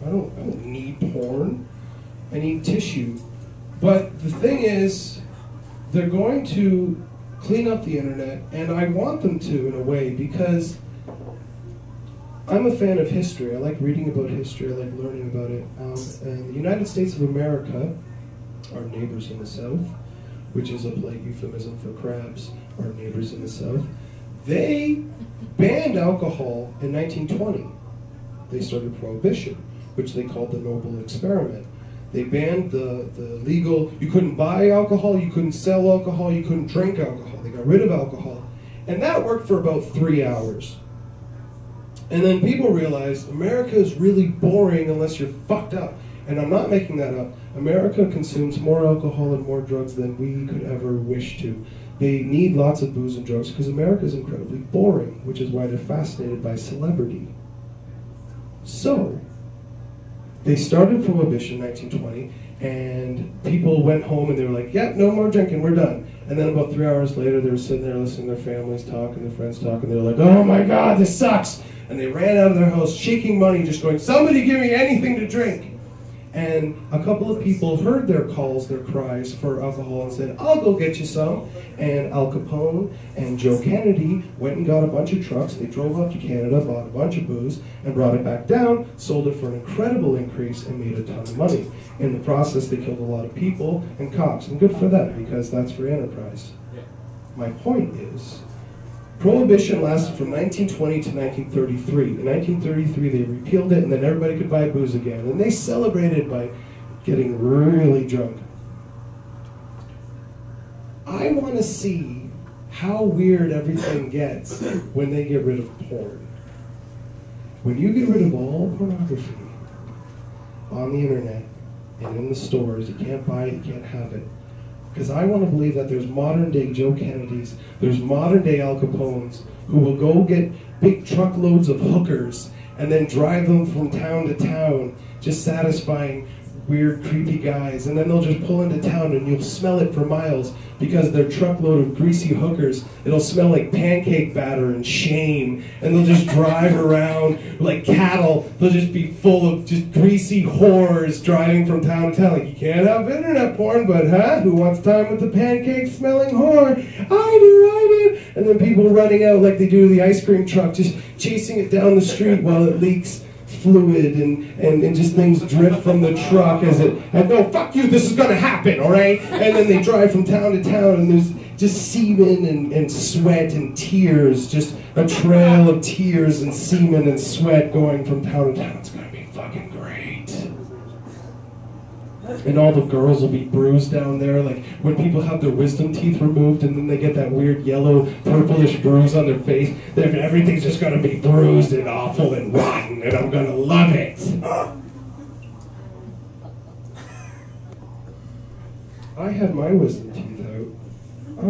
I don't need porn. I need tissue. But the thing is, they're going to clean up the internet, and I want them to in a way, because I'm a fan of history. I like reading about history. I like learning about it. And the United States of America, our neighbors in the South, which is a polite euphemism for crabs, our neighbors in the South, they banned alcohol in 1920. They started prohibition, which they called the Noble Experiment. They banned the legal, you couldn't buy alcohol, you couldn't sell alcohol, you couldn't drink alcohol. They got rid of alcohol. And that worked for about 3 hours. And then people realized America is really boring unless you're fucked up. And I'm not making that up. America consumes more alcohol and more drugs than we could ever wish to. They need lots of booze and drugs because America is incredibly boring, which is why they're fascinated by celebrity. So, they started prohibition in 1920, and people went home and they were like, yeah, no more drinking, we're done. And then about 3 hours later, they were sitting there listening to their families talk and their friends talk, and they were like, oh my God, this sucks. And they ran out of their house shaking money, just going, somebody give me anything to drink. And a couple of people heard their calls, their cries for alcohol, and said, I'll go get you some. And Al Capone and Joe Kennedy went and got a bunch of trucks. They drove up to Canada, bought a bunch of booze, and brought it back down, sold it for an incredible increase, and made a ton of money. In the process, they killed a lot of people and cops, and good for them, because that's free enterprise. My point is, Prohibition lasted from 1920 to 1933. In 1933, they repealed it, and then everybody could buy booze again. And they celebrated by getting really drunk. I want to see how weird everything gets when they get rid of porn. When you get rid of all pornography on the internet and in the stores, you can't buy it, you can't have it. Because I want to believe that there's modern day Joe Kennedys, there's modern day Al Capones who will go get big truckloads of hookers and then drive them from town to town, just satisfying weird, creepy guys. And then they'll just pull into town and you'll smell it for miles because their truckload of greasy hookers, it'll smell like pancake batter and shame. And they'll just drive around like cattle. They'll just be full of just greasy whores driving from town to town. Like, you can't have internet porn, but who wants time with the pancake-smelling whore? I do. And then people running out like they do the ice cream truck, just chasing it down the street while it leaks fluid and just things drip from the truck as it, and no, fuck you, this is gonna happen, all right? And then they drive from town to town and there's just semen and sweat and tears, just a trail of tears and semen and sweat going from town to town. It's gonna be fucking great. And all the girls will be bruised down there, like when people have their wisdom teeth removed and then they get that weird yellow, purplish bruise on their face. Everything's just gonna be bruised and awful and rotten, and I'm gonna love it. I had my wisdom teeth out.